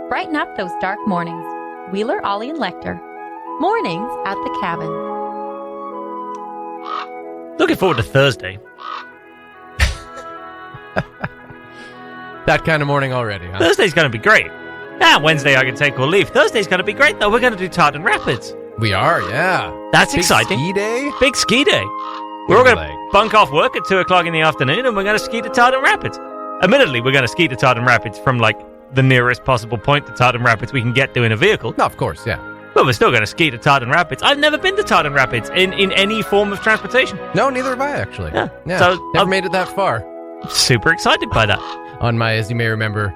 brighten up those dark mornings. Wheeler, Ollie, and Lecter. Mornings at the Cabin. Looking forward to Thursday. That kind of morning already, huh? Thursday's going to be great. Wednesday I can take or leave. Thursday's going to be great, though. We're going to do Tartan Rapids. We are, yeah. That's Big exciting. Ski day? Big ski day. We're all going to bunk off work at 2 o'clock in the afternoon, and we're going to ski to Tartan Rapids. Admittedly, we're going to ski to Tartan Rapids from, the nearest possible point to Tartan Rapids we can get to in a vehicle. No, of course, yeah. But we're still going to ski to Tartan Rapids. I've never been to Tartan Rapids in any form of transportation. No, neither have I, actually. Yeah. So never made it that far. Super excited by that. On my, as you may remember,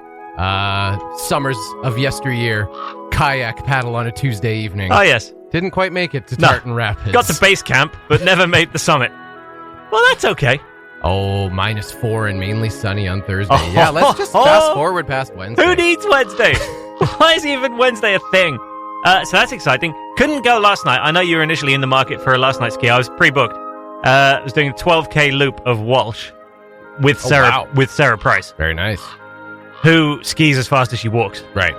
summers of yesteryear, kayak paddle on a Tuesday evening. Oh, yes. Didn't quite make it to Tartan Rapids. Got to base camp, but never made the summit. Well, that's okay. Oh, -4 and mainly sunny on Thursday. Yeah, let's just fast forward past Wednesday. Who needs Wednesday? Why is even Wednesday a thing? So that's exciting. Couldn't go last night. I know you were initially in the market for a last night ski. I was pre-booked. I was doing a 12K loop of Walsh with Sarah Price. Very nice. Who skis as fast as she walks. Right.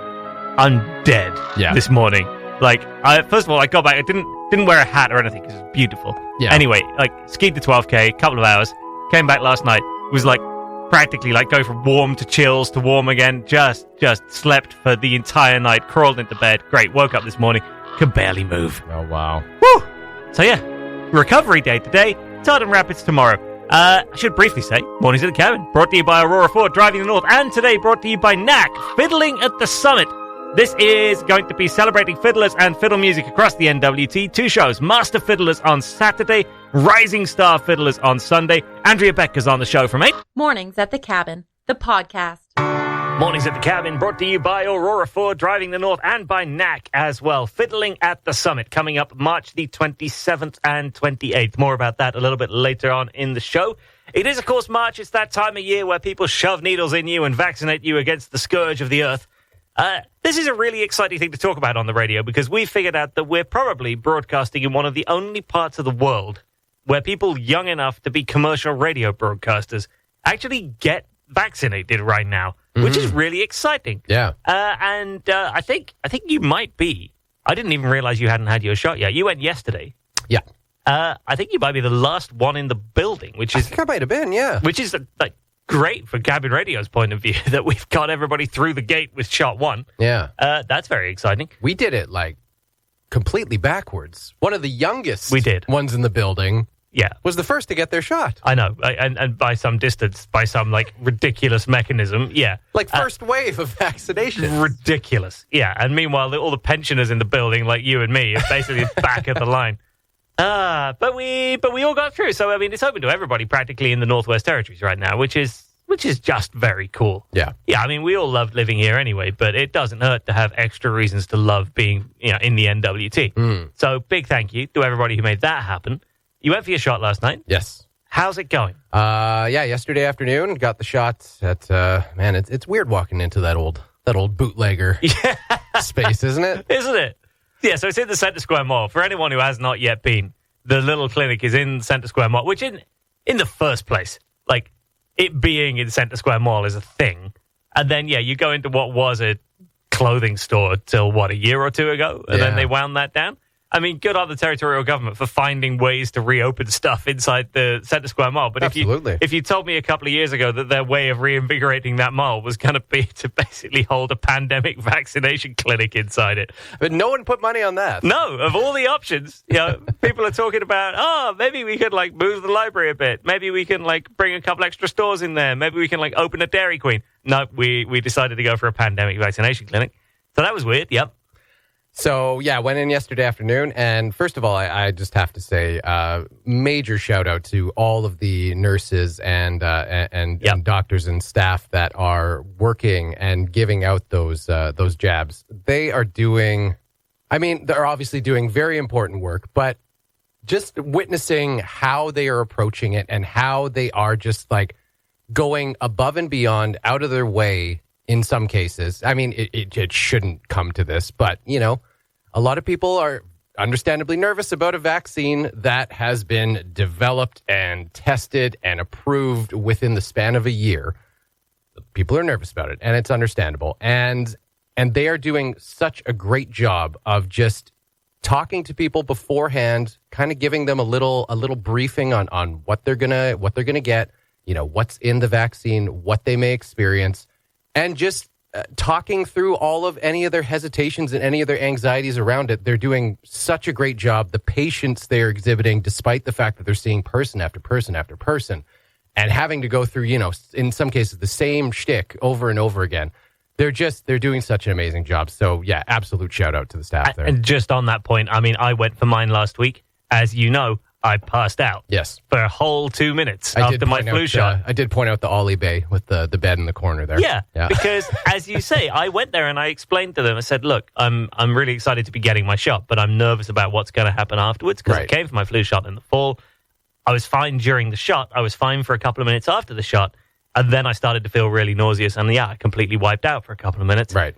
I'm dead this morning. First of all, I got back. I didn't wear a hat or anything because it's beautiful. Yeah. Anyway, skied the 12K, couple of hours. Came back last night. It was practically go from warm to chills to warm again. Just slept for the entire night. Crawled into bed. Great. Woke up this morning. Could barely move. Oh, wow. Woo! So yeah, recovery day today. Tartan Rapids tomorrow. I should briefly say, Mornings at the Cabin, brought to you by Aurora Ford, Driving the North, and today brought to you by NAC, Fiddling at the Summit. This is going to be celebrating fiddlers and fiddle music across the NWT. 2 shows, Master Fiddlers on Saturday, Rising Star Fiddlers on Sunday. Andrea Becker's on the show from 8. Mornings at the Cabin, the podcast. Mornings at the Cabin, brought to you by Aurora Ford, Driving the North, and by NAC as well. Fiddling at the Summit, coming up March the 27th and 28th. More about that a little bit later on in the show. It is, of course, March. It's that time of year where people shove needles in you and vaccinate you against the scourge of the earth. This is a really exciting thing to talk about on the radio because we figured out that we're probably broadcasting in one of the only parts of the world where people young enough to be commercial radio broadcasters actually get vaccinated right now, which is really exciting. Yeah. I think you might be. I didn't even realize you hadn't had your shot yet. You went yesterday. Yeah. I think you might be the last one in the building, which is... I think I might have been, yeah. Which is great for Cabin Radio's point of view that we've got everybody through the gate with shot 1. Yeah. That's very exciting. We did it completely backwards. One of the youngest ones in the building was the first to get their shot. I know. And by some distance, by some ridiculous mechanism. Yeah. First wave of vaccination. Ridiculous. Yeah. And meanwhile, all the pensioners in the building like you and me are basically back of the line. But we all got through. So, I mean, it's open to everybody practically in the Northwest Territories right now, which is just very cool. Yeah. Yeah, I mean, we all love living here anyway, but it doesn't hurt to have extra reasons to love being, in the NWT. So, big thank you to everybody who made that happen. You went for your shot last night? Yes. How's it going? Yesterday afternoon, got the shot at, it's weird walking into that old bootlegger space, isn't it? Isn't it? Yeah, so it's in the Centre Square Mall. For anyone who has not yet been, the little clinic is in Centre Square Mall, which in the first place, it being in Centre Square Mall is a thing. And then, you go into what was a clothing store till, a year or 2 ago? And then they wound that down? I mean, good on the territorial government for finding ways to reopen stuff inside the Centre Square Mall. But if you told me a couple of years ago that their way of reinvigorating that mall was going to be to basically hold a pandemic vaccination clinic inside it. But no one put money on that. No, of all the options, people are talking about, maybe we could move the library a bit. Maybe we can bring a couple extra stores in there. Maybe we can open a Dairy Queen. No, we decided to go for a pandemic vaccination clinic. So that was weird. Yep. So, went in yesterday afternoon, and first of all, I just have to say, major shout-out to all of the nurses and doctors and staff that are working and giving out those jabs. They are doing, they're obviously doing very important work, but just witnessing how they are approaching it and how they are just, going above and beyond, out of their way, in some cases. I mean, it shouldn't come to this, but, a lot of people are understandably nervous about a vaccine that has been developed and tested and approved within the span of a year. People are nervous about it, and it's understandable. And And they are doing such a great job of just talking to people beforehand, kind of giving them a little briefing on what they're gonna get, what's in the vaccine, what they may experience, and just talking through all of any of their hesitations and any of their anxieties around it. They're doing such a great job. The patience they're exhibiting, despite the fact that they're seeing person after person after person, and having to go through, in some cases, the same shtick over and over again. They're doing such an amazing job. So, yeah, absolute shout out to the staff there. And just on that point, I mean, I went for mine last week. As you know, I passed out. Yes. For a whole 2 minutes after my flu shot. I did point out the Ollie Bay with the bed in the corner there. Yeah, because as you say, I went there and I explained to them, I said, look, I'm really excited to be getting my shot, but I'm nervous about what's going to happen afterwards because I came for my flu shot in the fall. I was fine during the shot. I was fine for a couple of minutes after the shot. And then I started to feel really nauseous. And I completely wiped out for a couple of minutes. Right.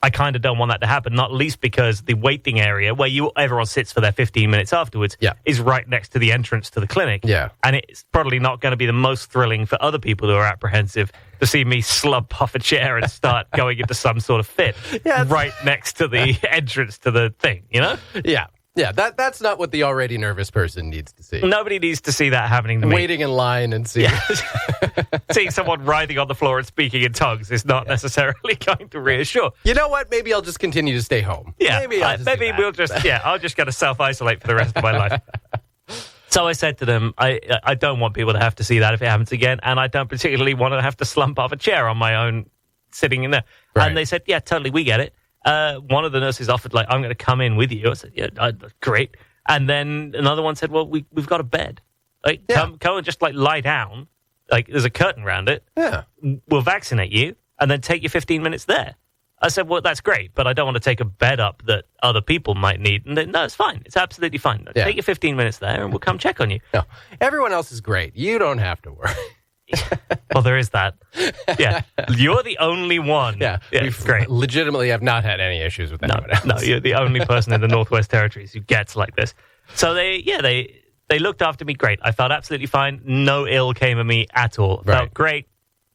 I kind of don't want that to happen, not least because the waiting area where everyone sits for their 15 minutes afterwards is right next to the entrance to the clinic. Yeah. And it's probably not going to be the most thrilling for other people who are apprehensive to see me slump off a chair and start going into some sort of fit right next to the entrance to the thing, Yeah. Yeah, that's not what the already nervous person needs to see. Nobody needs to see that happening to me. Waiting in line and seeing seeing someone writhing on the floor and speaking in tongues is not necessarily going to reassure. You know what? Maybe I'll just continue to stay home. Yeah, maybe I'll just get to self-isolate for the rest of my life. So I said to them, I don't want people to have to see that if it happens again, and I don't particularly want to have to slump off a chair on my own sitting in there. Right. And they said, yeah, totally, we get it. One of the nurses offered, I'm going to come in with you. I said, yeah, great. And then another one said, well, we've got a bed. Come and just lie down. There's a curtain around it. Yeah. We'll vaccinate you and then take you 15 minutes there. I said, well, that's great, but I don't want to take a bed up that other people might need. And no, it's fine. It's absolutely fine. Take you 15 minutes there and we'll come check on you. No, everyone else is great. You don't have to worry. Well, there is that. Yeah. You're the only one. Yeah. Great. Legitimately have not had any issues with anyone else. No, you're the only person in the Northwest Territories who gets like this. So they looked after me great. I felt absolutely fine. No ill came of me at all. Felt great.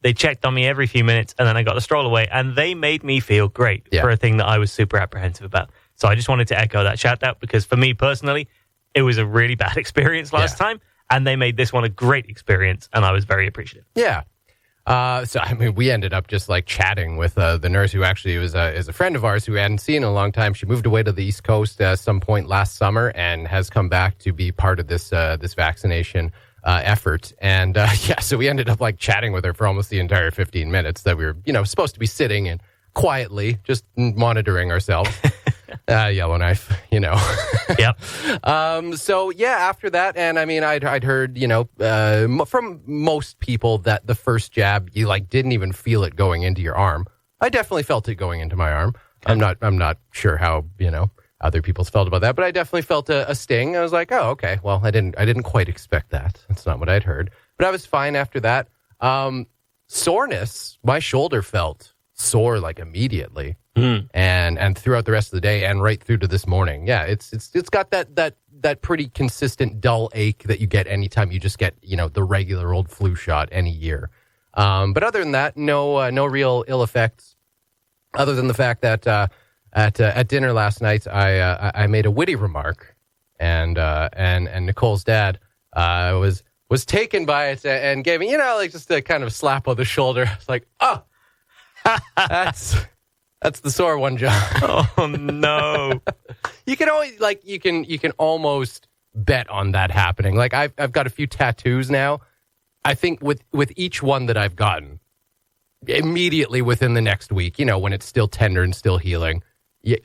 They checked on me every few minutes, and then I got the stroll away, and they made me feel great for a thing that I was super apprehensive about. So I just wanted to echo that shout out, because for me personally, it was a really bad experience last time, and they made this one a great experience, and I was very appreciative. Yeah. So, I mean, we ended up just chatting with the nurse who actually is a friend of ours who we hadn't seen in a long time. She moved away to the East Coast at some point last summer and has come back to be part of this vaccination effort. And so we ended up chatting with her for almost the entire 15 minutes that we were, supposed to be sitting and quietly just monitoring ourselves. Yellowknife, Yep. So after that, and I mean, I'd heard, from most people that the first jab, you didn't even feel it going into your arm. I definitely felt it going into my arm. Okay. I'm not sure how, other people felt about that, but I definitely felt a sting. I was like, oh, okay. Well, I didn't quite expect that. That's not what I'd heard, but I was fine after that. Soreness, my shoulder felt sore immediately. And throughout the rest of the day and right through to this morning. Yeah, it's got that pretty consistent dull ache that you get anytime you just get, the regular old flu shot any year. But other than that, no real ill effects, other than the fact that at dinner last night I made a witty remark, and Nicole's dad was taken by it and gave me, just a kind of slap on the shoulder. It's like, oh, That's the sore one, John. Oh no! You can always you can almost bet on that happening. I've got a few tattoos now. I think with each one that I've gotten, immediately within the next week, when it's still tender and still healing,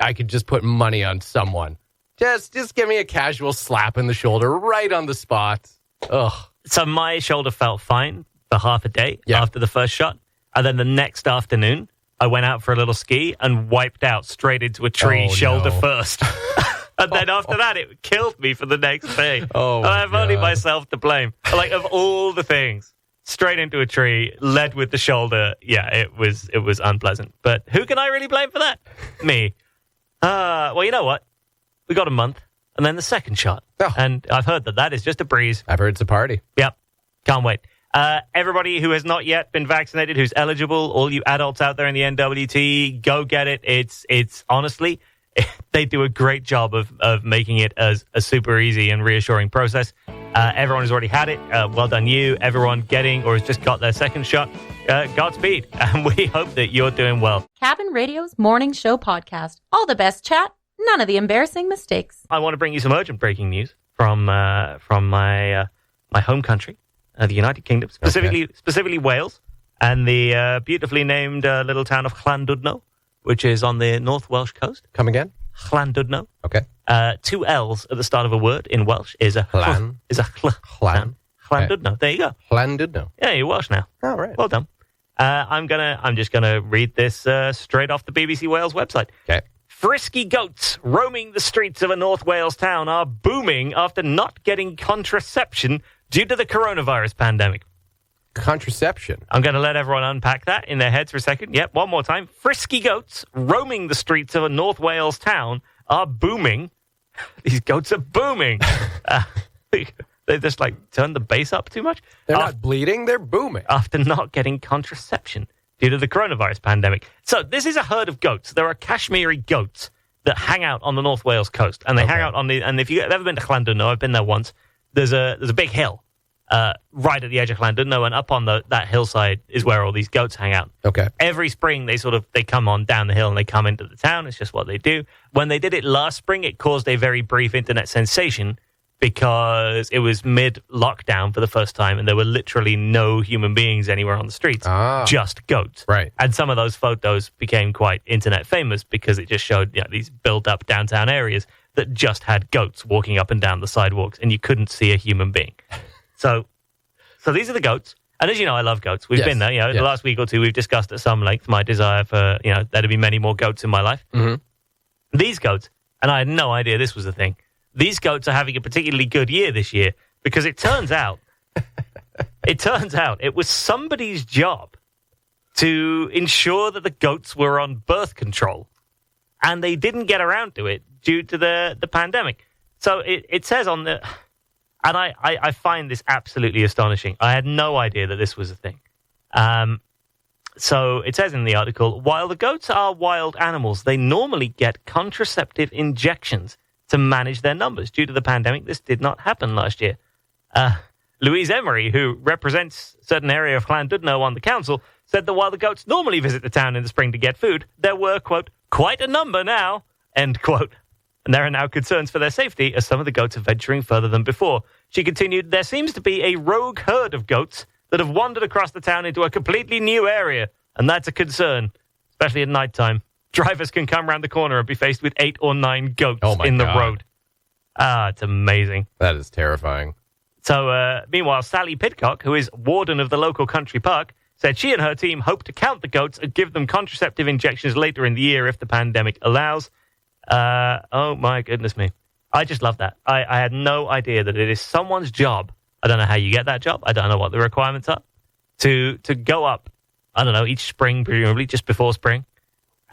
I could just put money on someone. Just give me a casual slap in the shoulder right on the spot. Ugh. So my shoulder felt fine for half a day after the first shot, and then the next afternoon, I went out for a little ski and wiped out straight into a tree, shoulder first. And then after that, it killed me for the next day. Oh, I have only myself to blame. Of all the things, straight into a tree, led with the shoulder. Yeah, it was unpleasant. But who can I really blame for that? Me. Well, you know what? We got a month, and then the second shot. Oh. And I've heard that is just a breeze. I've heard it's a party. Yep. Can't wait. Everybody who has not yet been vaccinated, who's eligible, all you adults out there in the NWT, go get it. It's honestly, they do a great job of making it as a super easy and reassuring process. Everyone who's already had it, well done you. Everyone getting or has just got their second shot, Godspeed. And we hope that you're doing well. Cabin Radio's Morning Show podcast. All the best chat, none of the embarrassing mistakes. I want to bring you some urgent breaking news from my home country, the United Kingdom, specifically Wales, and the beautifully named little town of Llandudno, which is on the North Welsh coast. Come again? Llandudno. Okay. 2 L's at the start of a word in Welsh is a Llan. Llandudno. Okay. There you go. Llandudno. Yeah, you're Welsh now. Oh, right. Well done. I'm just gonna read this straight off the BBC Wales website. Okay. Frisky goats roaming the streets of a North Wales town are booming after not getting contraception due to the coronavirus pandemic. Contraception. I'm going to let everyone unpack that in their heads for a second. Yep, one more time. Frisky goats roaming the streets of a North Wales town are booming. These goats are booming. They just turn the bass up too much. They're not bleeding, they're booming. After not getting contraception due to the coronavirus pandemic. So this is a herd of goats. There are Kashmiri goats that hang out on the North Wales coast. And they hang out and if you've ever been to Llandudno, I've been there once, there's a big hill. Right at the edge of Llandudno, and up on that hillside is where all these goats hang out. Okay. Every spring, they come on down the hill and they come into the town. It's just what they do. When they did it last spring, it caused a very brief internet sensation because it was mid-lockdown for the first time, and there were literally no human beings anywhere on the streets, just goats. Right. And some of those photos became quite internet famous because it just showed these built-up downtown areas that just had goats walking up and down the sidewalks, and you couldn't see a human being. So these are the goats. And as you know, I love goats. We've been there. The last week or two, we've discussed at some length my desire for, there to be many more goats in my life. Mm-hmm. These goats, and I had no idea this was a thing, these goats are having a particularly good year this year because it turns out it was somebody's job to ensure that the goats were on birth control. And they didn't get around to it due to the pandemic. So it says on the... And I find this absolutely astonishing. I had no idea that this was a thing. So it says in the article, while the goats are wild animals, they normally get contraceptive injections to manage their numbers. Due to the pandemic, this did not happen last year. Louise Emery, who represents a certain area of Llandudno on the council, said that while the goats normally visit the town in the spring to get food, there were, quote, quite a number now, end quote. And there are now concerns for their safety as some of the goats are venturing further than before. She continued, there seems to be a rogue herd of goats that have wandered across the town into a completely new area, and that's a concern, especially at nighttime. Drivers can come around the corner and be faced with 8 or 9 goats in the road. It's amazing. That is terrifying. So, meanwhile, Sally Pidcock, who is warden of the local country park, said she and her team hope to count the goats and give them contraceptive injections later in the year if the pandemic allows. Oh my goodness me. I just love that. I had no idea that it is someone's job. I don't know how you get that job. I don't know what the requirements are. To go up, I don't know, each spring, presumably, just before spring,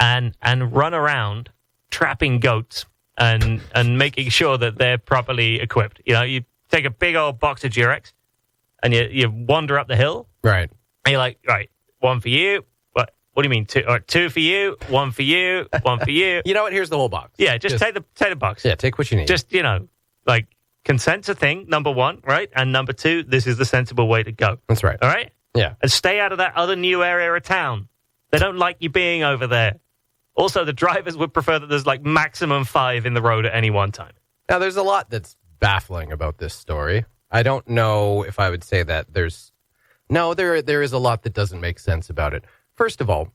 and run around trapping goats and making sure that they're properly equipped. You take a big old box of Durex and you wander up the hill. Right. And you're like, right, 1 for you. What do you mean? 2? Or 2 for you, 1 for you, 1 for you. You know what? Here's the whole box. Yeah, just take the box. Yeah, take what you need. Just, consent's a thing, number 1, right? And number 2, this is the sensible way to go. That's right. All right? Yeah. And stay out of that other new area of town. They don't like you being over there. Also, the drivers would prefer that there's maximum 5 in the road at any one time. Now, there's a lot that's baffling about this story. I don't know if I would say that there's... No, there is a lot that doesn't make sense about it. First of all,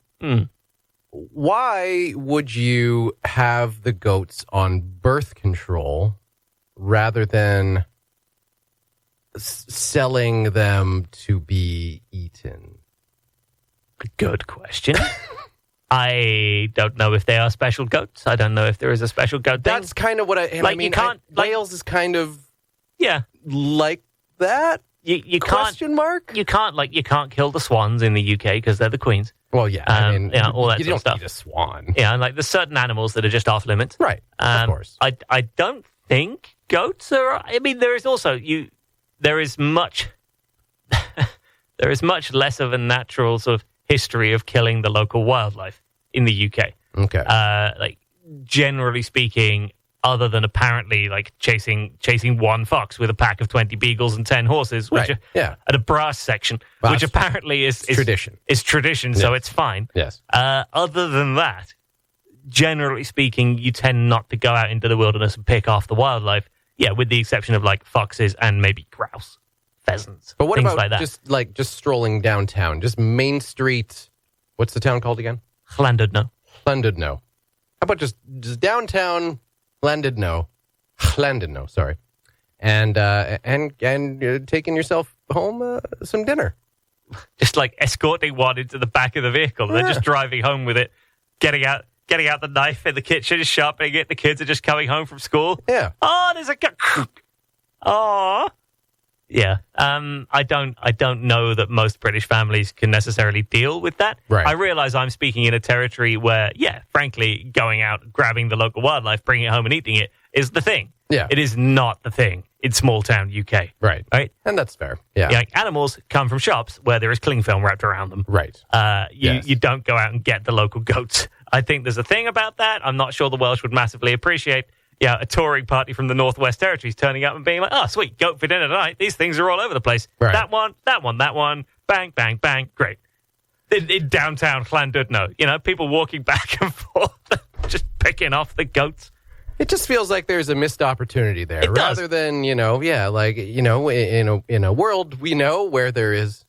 why would you have the goats on birth control rather than selling them to be eaten? Good question. I don't know if they are special goats. I don't know if there is a special goat thing. That's kind of what Wales is kind of like that. You question mark? You can't kill the swans in the UK because they're the queens. Well, yeah, all that you sort of stuff. Eat a swan. Yeah, and there's certain animals that are just off limits. Right, of course. I don't think goats are. I mean, there is also there is much there is much less of a natural sort of history of killing the local wildlife in the UK. Okay. Like, generally speaking, other than apparently like chasing one fox with a pack of 20 beagles and 10 horses, which at a brass section, which apparently is tradition. Is tradition, so it's fine. Yes. Other than that, generally speaking, you tend not to go out into the wilderness and pick off the wildlife. Yeah, with the exception of like foxes and maybe grouse, pheasants. But what things about like that. just strolling downtown, just Main Street? What's the town called again? Llandudno. Llandudno. How about just downtown Llandudno, sorry, and taking yourself home some dinner, just like escorting one into the back of the vehicle, and then just driving home with it, getting out the knife in the kitchen, sharpening it. The kids are just coming home from school. Yeah. Oh, there's a oh. Yeah. I don't know that most British families can necessarily deal with that. Right. I realize I'm speaking in a territory where, yeah, frankly, going out, grabbing the local wildlife, bringing it home and eating it is the thing. Yeah. It is not the thing in small town UK. Right. Right. And that's fair. Yeah. Like, animals come from shops where there is cling film wrapped around them. Right. You don't go out and get the local goats. I think there's a thing about that. I'm not sure the Welsh would massively appreciate. Yeah, a touring party from the Northwest Territories turning up and being like, oh, sweet, goat for dinner tonight. These things are all over the place. Right. That one, bang, bang, bang, great. In downtown Llandudno, people walking back and forth, just picking off the goats. It just feels like there's a missed opportunity there. It does. Rather than, in a world we know where there's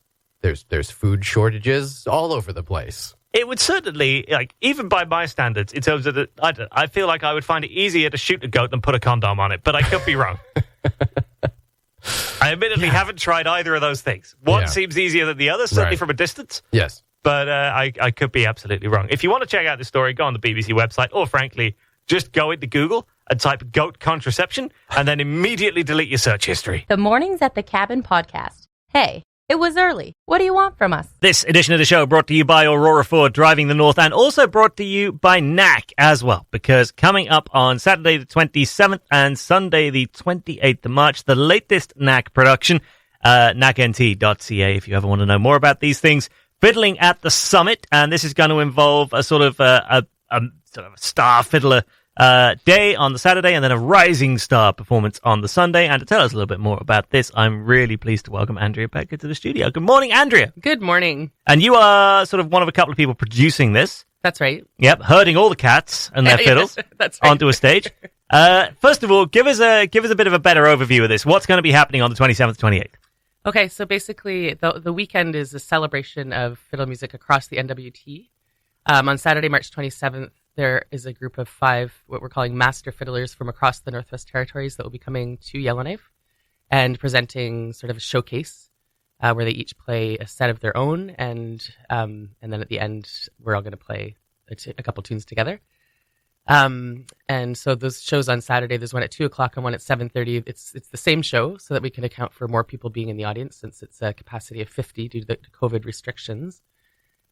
food shortages all over the place. It would certainly, like, even by my standards, in terms of I feel like I would find it easier to shoot a goat than put a condom on it, but I could be wrong. I admittedly haven't tried either of those things. One seems easier than the other, certainly from a distance. Yes. But I could be absolutely wrong. If you want to check out this story, go on the BBC website, or frankly, just go into Google and type goat contraception, and then immediately delete your search history. The Mornings at the Cabin podcast. Hey, it was early. What do you want from us? This edition of the show brought to you by Aurora Ford Driving the North, and also brought to you by NAC as well, because coming up on Saturday the 27th and Sunday the 28th of March, the latest NAC production, nacnt.ca if you ever want to know more about these things, fiddling at the summit, and this is going to involve a sort of a star fiddler day on the Saturday, and then a rising star performance on the Sunday. And to tell us a little bit more about this, I'm really pleased to welcome Andrea Becker to the studio. Good morning, Andrea. Good morning. And you are sort of one of a couple of people producing this. That's right. Yep, herding all the cats and their fiddles That's right. onto a stage. First of all, give us a bit of a better overview of this. What's going to be happening on the 27th, 28th? Okay, so basically the weekend is a celebration of fiddle music across the NWT. On Saturday, March 27th, there is a group of 5, what we're calling master fiddlers from across the Northwest Territories that will be coming to Yellowknife and presenting sort of a showcase where they each play a set of their own, and then at the end, we're all going to play a couple tunes together. And so those shows on Saturday, there's one at 2:00 and one at 7:30. It's the same show so that we can account for more people being in the audience, since it's a capacity of 50 due to the COVID restrictions.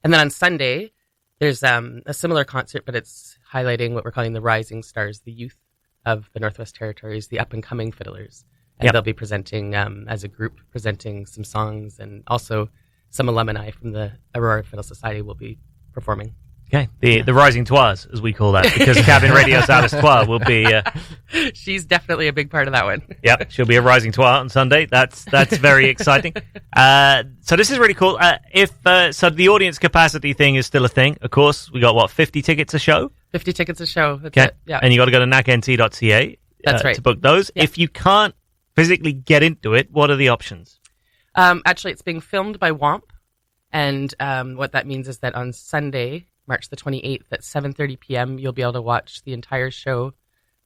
And then on Sunday, there's a similar concert, but it's highlighting what we're calling the rising stars, the youth of the Northwest Territories, the up-and-coming fiddlers. And they'll be presenting, as a group, presenting some songs, and also some alumni from the Aurora Fiddle Society will be performing. Okay, the rising tours, as we call that, because Cabin Radio's Alice Toir will be... She's definitely a big part of that one. Yep, she'll be a rising toir on Sunday. That's very exciting. So this is really cool. So the audience capacity thing is still a thing, of course. We got, 50 tickets a show? 50 tickets a show. That's okay. It. Yeah. And you got to go to nacnt.ca That's right. to book those. Yeah. If you can't physically get into it, what are the options? Actually, it's being filmed by WOMP. And what that means is that on Sunday, March the 28th at 7:30 p.m., you'll be able to watch the entire show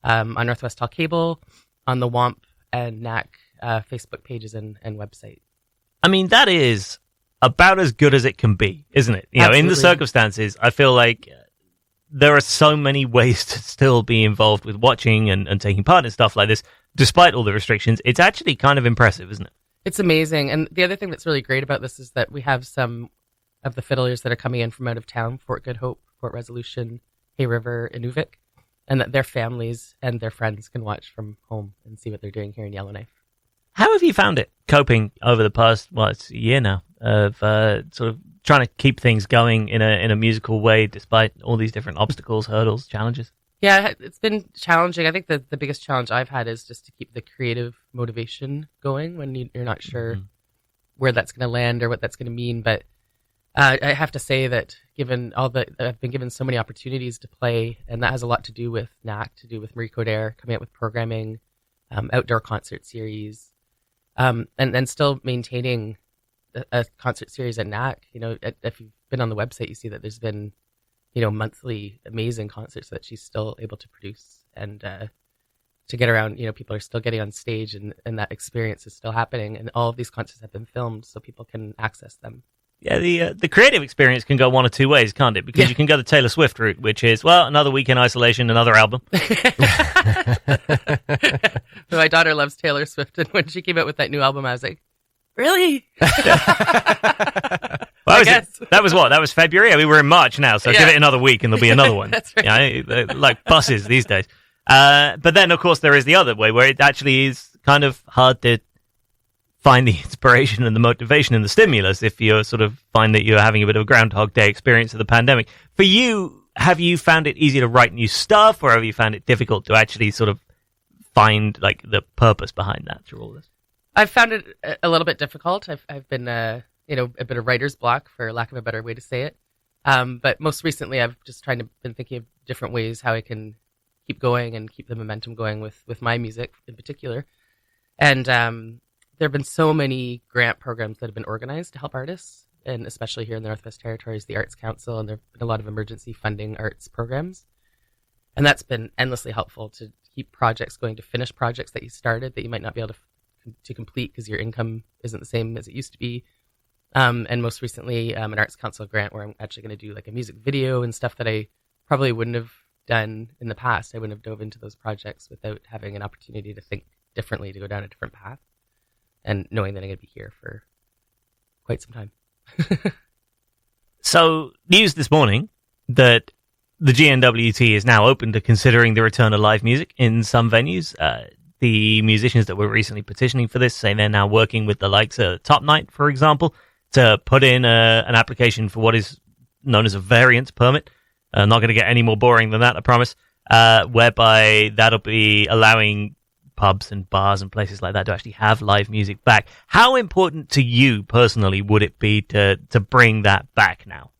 on Northwest Hall Cable, on the WOMP and NAC Facebook pages and website. I mean, that is about as good as it can be, isn't it? You know, in the circumstances, I feel like there are so many ways to still be involved with watching and taking part in stuff like this, despite all the restrictions. It's actually kind of impressive, isn't it? It's amazing. And the other thing that's really great about this is that we have some of the fiddlers that are coming in from out of town, Fort Good Hope, Fort Resolution, Hay River, Inuvik, and that their families and their friends can watch from home and see what they're doing here in Yellowknife. How have you found it coping over the past, it's a year now, of sort of trying to keep things going in a musical way despite all these different obstacles, hurdles, challenges? Yeah, it's been challenging. I think the biggest challenge I've had is just to keep the creative motivation going when you're not sure where that's going to land or what that's going to mean. But I have to say that given all that, I've been given so many opportunities to play, and that has a lot to do with NAC, to do with Marie Coder, coming up with programming, outdoor concert series, and then still maintaining a concert series at NAC. If you've been on the website, you see that there's been monthly amazing concerts that she's still able to produce, and to get around, people are still getting on stage, and that experience is still happening, and all of these concerts have been filmed so people can access them. Yeah, the creative experience can go one of two ways, can't it? Because you can go the Taylor Swift route, which is, another week in isolation, another album. My daughter loves Taylor Swift, and when she came out with that new album, I was like, really? That was February. I mean, we're in March now, so give it another week and there'll be another one. That's right. Like buses these days. But then, of course, there is the other way where it actually is kind of hard to find the inspiration and the motivation and the stimulus if you sort of find that you're having a bit of a Groundhog Day experience of the pandemic. For you, have you found it easy to write new stuff, or have you found it difficult to actually sort of find like the purpose behind that through all this? I've found it a little bit difficult. I've been a bit of writer's block, for lack of a better way to say it. But most recently, I've just been thinking of different ways how I can keep going and keep the momentum going with my music in particular. And there have been so many grant programs that have been organized to help artists, and especially here in the Northwest Territories, the Arts Council, and there have been a lot of emergency funding arts programs. And that's been endlessly helpful to keep projects going, to finish projects that you started that you might not be able to complete because your income isn't the same as it used to be. And most recently, an Arts Council grant where I'm actually going to do like a music video and stuff that I probably wouldn't have done in the past. I wouldn't have dove into those projects without having an opportunity to think differently, to go down a different path, and knowing that I'm going to be here for quite some time. So, news this morning that the GNWT is now open to considering the return of live music in some venues. The musicians that were recently petitioning for this say they're now working with the likes of Top Night, for example, to put in an application for what is known as a variance permit. Not going to get any more boring than that, I promise, whereby that'll be allowing pubs and bars and places like that to actually have live music back. How important to you personally would it be to bring that back now?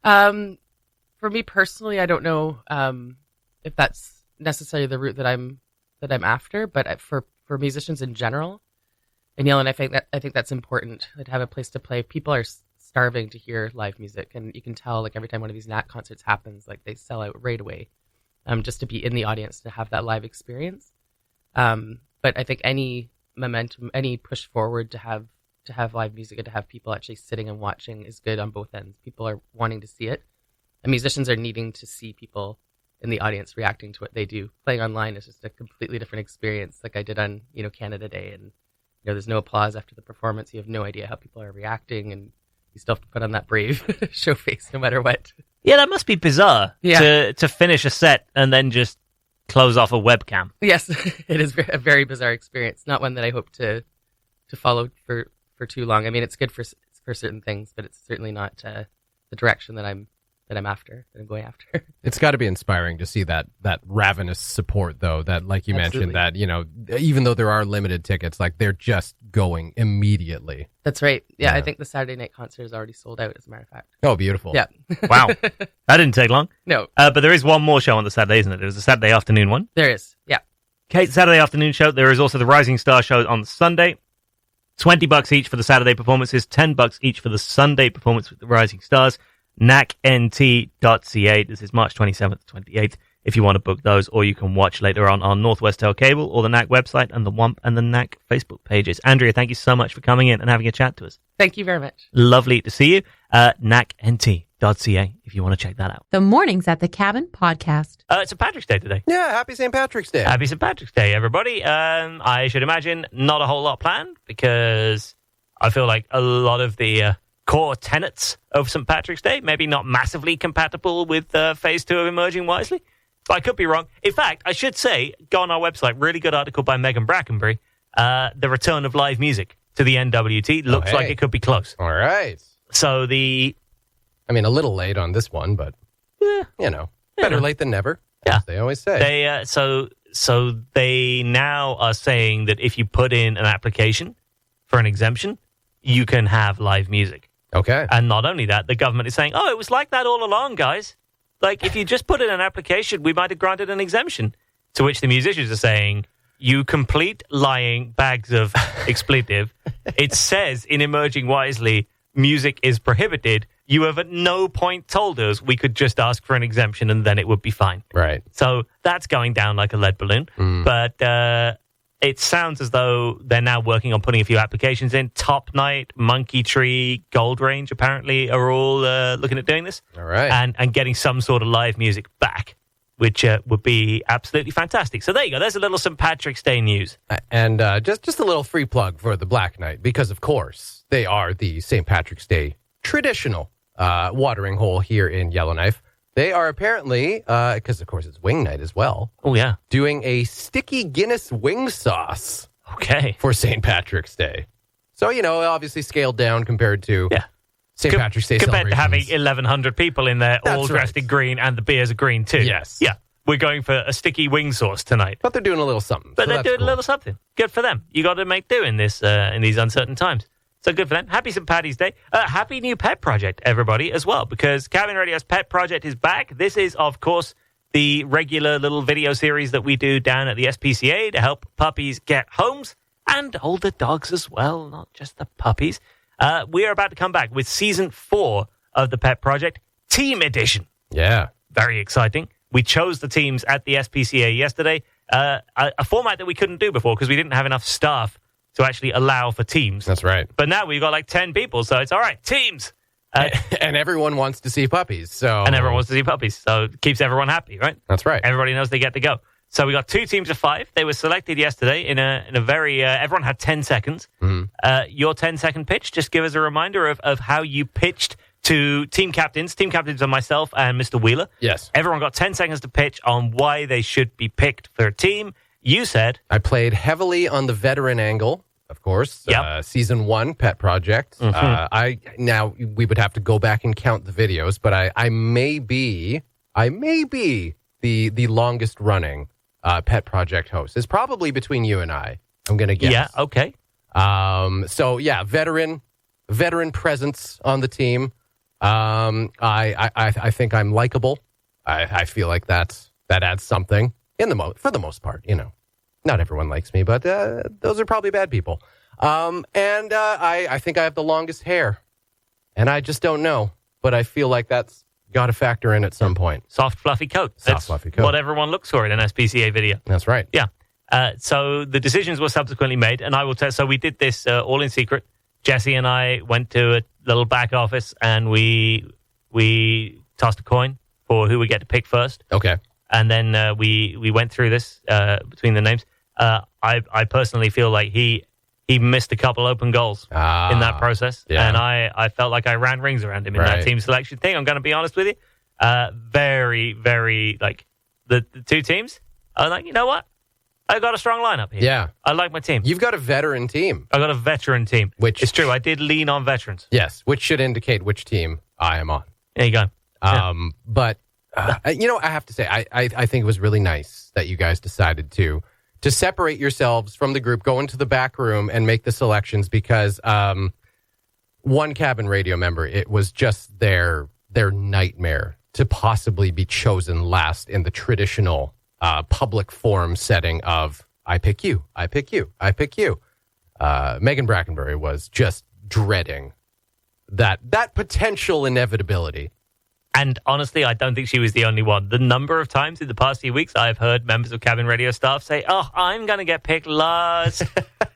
For me personally, I don't know if that's necessarily the route that I'm after, but for musicians in general, and I think that's important, to have a place to play. People are starving to hear live music, and you can tell, like, every time one of these NAC concerts happens, like, they sell out right away, just to be in the audience, to have that live experience. But I think any momentum, any push forward to have live music and to have people actually sitting and watching is good on both ends. People are wanting to see it, and musicians are needing to see people in the audience reacting to what they do. Playing online is just a completely different experience, like I did on Canada Day, and there's no applause after the performance. You have no idea how people are reacting, and you still have to put on that brave show face no matter what. Yeah, that must be bizarre. Yeah. To finish a set and then just close off a webcam. Yes, it is a very bizarre experience. Not one that I hope to follow for too long. I mean, it's good for certain things, but it's certainly not the direction that I'm going after. It's got to be inspiring to see that ravenous support, though, that, like you Absolutely. mentioned, that, even though there are limited tickets, like, they're just going immediately. That's right. Yeah, I think the Saturday night concert is already sold out, as a matter of fact. Oh, beautiful. Yeah. Wow. That didn't take long. No. But there is one more show on the Saturday, isn't it? There's a Saturday afternoon one. There is. Yeah. Okay, Saturday afternoon show. There is also the Rising Star show on Sunday. $20 each for the Saturday performances, $10 each for the Sunday performance with the Rising Stars. NACNT.ca. This is March 27th to 28th if you want to book those, or you can watch later on Northwest Tel Cable or the NAC website and the WUMP and the NAC Facebook pages. Andrea, thank you so much for coming in and having a chat to us. Thank you very much. Lovely to see you. NACNT.ca if you want to check that out. The Mornings at the Cabin podcast. It's St. Patrick's Day today. Yeah, happy St. Patrick's Day. Happy St. Patrick's Day, everybody. I should imagine not a whole lot planned, because I feel like a lot of the core tenets of St. Patrick's Day maybe not massively compatible with phase 2 of Emerging Wisely. But I could be wrong. In fact, I should say, go on our website, really good article by Megan Brackenbury, the return of live music to the NWT. Looks like it could be close. All right. So a little late on this one, but, better late than never, as they always say. They So they now are saying that if you put in an application for an exemption, you can have live music. Okay. And not only that, the government is saying, oh, it was like that all along, guys. Like, if you just put in an application, we might have granted an exemption. To which the musicians are saying, you complete lying bags of expletive. It says in Emerging Wisely, music is prohibited. You have at no point told us we could just ask for an exemption and then it would be fine. Right. So that's going down like a lead balloon. But it sounds as though they're now working on putting a few applications in. Top Night, Monkey Tree, Gold Range apparently are all looking at doing this. All right. And getting some sort of live music back, which would be absolutely fantastic. So there you go. There's a little St. Patrick's Day news. And just a little free plug for the Black Knight, because, of course, they are the St. Patrick's Day traditional watering hole here in Yellowknife. They are apparently, because, of course, it's wing night as well. Oh, yeah. Doing a sticky Guinness wing sauce. Okay. For St. Patrick's Day. So, obviously scaled down compared to St. Patrick's Day compared to having celebrations. 1,100 people in there, all That's dressed in green, and the beers are green, too. Yes. Yeah. We're going for a sticky wing sauce tonight. But they're doing a little something. But so they're doing cool. a little something. Good for them. You got to make do in this in these uncertain times. So good for them. Happy St. Paddy's Day. Happy new pet project, everybody, as well, because Cabin Radio's pet project is back. This is, of course, the regular little video series that we do down at the SPCA to help puppies get homes and older dogs as well, not just the puppies. We are about to come back with season 4 of the pet project, Team Edition. Yeah. Very exciting. We chose the teams at the SPCA yesterday, a format that we couldn't do before because we didn't have enough staff to actually allow for teams. That's right. But now we've got like 10 people, so it's all right. Teams. And everyone wants to see puppies. And everyone wants to see puppies, so it keeps everyone happy, right? That's right. Everybody knows they get to go. So we got 2 teams of 5. They were selected yesterday in a very... everyone had 10 seconds. Your 10-second pitch, just give us a reminder of how you pitched to team captains. Team captains are myself and Mr. Wheeler. Yes. Everyone got 10 seconds to pitch on why they should be picked for a team. You said... I played heavily on the veteran angle, of course. Yep. Season 1 pet project. Now we would have to go back and count the videos, but I may be the longest running pet project host. It's probably between you and I'm going to guess. Yeah, okay. So yeah, veteran presence on the team. I think I'm likable. I feel like that adds something for the most part, Not everyone likes me, but those are probably bad people. And I think I have the longest hair. And I just don't know. But I feel like that's got to factor in at some point. Soft, fluffy coat. Fluffy coat. What everyone looks for in an SPCA video. That's right. Yeah. So the decisions were subsequently made, and I will tell. So we did this all in secret. Jesse and I went to a little back office, and we tossed a coin for who we get to pick first. Okay. And then we went through this between the names. I personally feel like he missed a couple open goals in that process. Yeah. And I felt like I ran rings around him in that team selection thing. I'm going to be honest with you. Very, very, like, the 2 teams, I was like, you know what? I got a strong lineup here. Yeah. I like my team. You've got a veteran team. I got a veteran team. Which it's true. I did lean on veterans. Yes, which should indicate which team I am on. There you go. But, I have to say, I think it was really nice that you guys decided to separate yourselves from the group, go into the back room and make the selections because one cabin radio member, it was just their nightmare to possibly be chosen last in the traditional public forum setting of I pick you, I pick you, I pick you. Megan Brackenbury was just dreading that potential inevitability. And honestly, I don't think she was the only one. The number of times in the past few weeks I've heard members of cabin radio staff say, "Oh, I'm going to get picked last."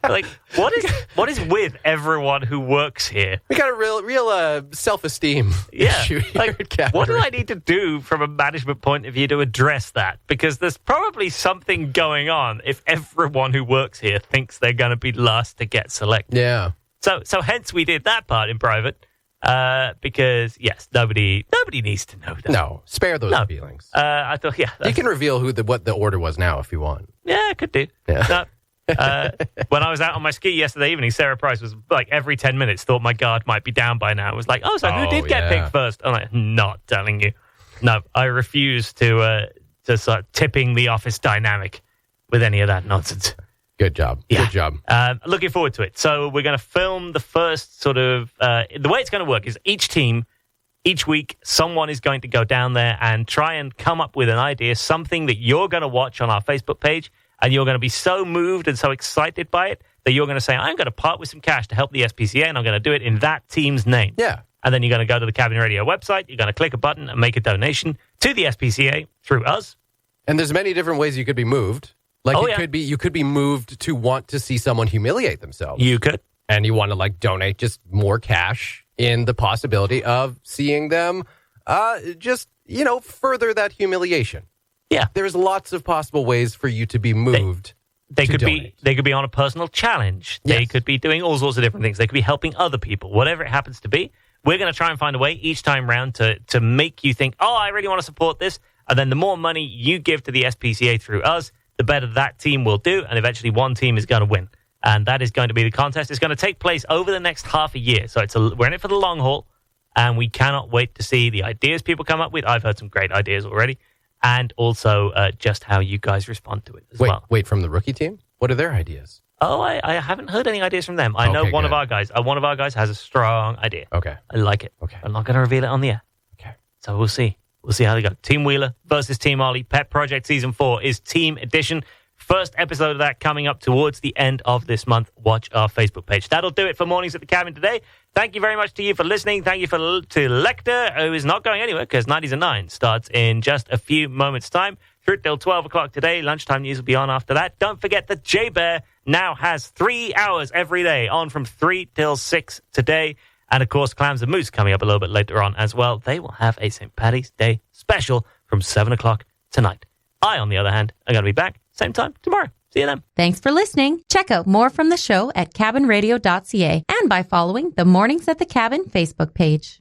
Like, what is with everyone who works here? We got a real self-esteem issue here at Cabin what do Radio. I need to do from a management point of view to address that? Because there's probably something going on if everyone who works here thinks they're going to be last to get selected. Yeah. So hence we did that part in private. Because yes, nobody needs to know that. No, spare those feelings. I thought, you can reveal what the order was now if you want. Yeah, I could do. Yeah. When I was out on my ski yesterday evening, Sarah Price was like every 10 minutes thought my guard might be down by now. It was like, so who did get picked first? I'm like, not telling you. No, I refuse to start tipping the office dynamic with any of that nonsense. Good job. Yeah. Good job. Looking forward to it. So we're going to film the first sort of... the way it's going to work is each team, each week, someone is going to go down there and try and come up with an idea, something that you're going to watch on our Facebook page, and you're going to be so moved and so excited by it that you're going to say, I'm going to part with some cash to help the SPCA, and I'm going to do it in that team's name. Yeah. And then you're going to go to the Cabin Radio website, you're going to click a button and make a donation to the SPCA through us. And there's many different ways you could be moved. Like you could be moved to want to see someone humiliate themselves. You could. And you want to donate just more cash in the possibility of seeing them further that humiliation. Yeah. There's lots of possible ways for you to be moved. They could be on a personal challenge. They could be doing all sorts of different things. They could be helping other people. Whatever it happens to be, we're going to try and find a way each time round to make you think, I really want to support this. And then the more money you give to the SPCA through us, the better that team will do. And eventually one team is going to win. And that is going to be the contest. It's going to take place over the next half a year. So we're in it for the long haul. And we cannot wait to see the ideas people come up with. I've heard some great ideas already. And also just how you guys respond to it as well. Wait, from the rookie team? What are their ideas? Oh, I haven't heard any ideas from them. I know one of our guys has a strong idea. Okay. I like it. Okay. I'm not going to reveal it on the air. Okay. So we'll see. We'll see how they go. Team Wheeler versus Team Ollie. Pet Project Season 4 is Team Edition. First episode of that coming up towards the end of this month. Watch our Facebook page. That'll do it for Mornings at the Cabin today. Thank you very much to you for listening. Thank you to Lecter, who is not going anywhere because 90s and 9 starts in just a few moments' time. Through till 12 o'clock today. Lunchtime news will be on after that. Don't forget that J-Bear now has 3 hours every day, on from 3 till 6 today. And, of course, Clams and Moose coming up a little bit later on as well. They will have a St. Paddy's Day special from 7 o'clock tonight. I, on the other hand, am going to be back same time tomorrow. See you then. Thanks for listening. Check out more from the show at cabinradio.ca and by following the Mornings at the Cabin Facebook page.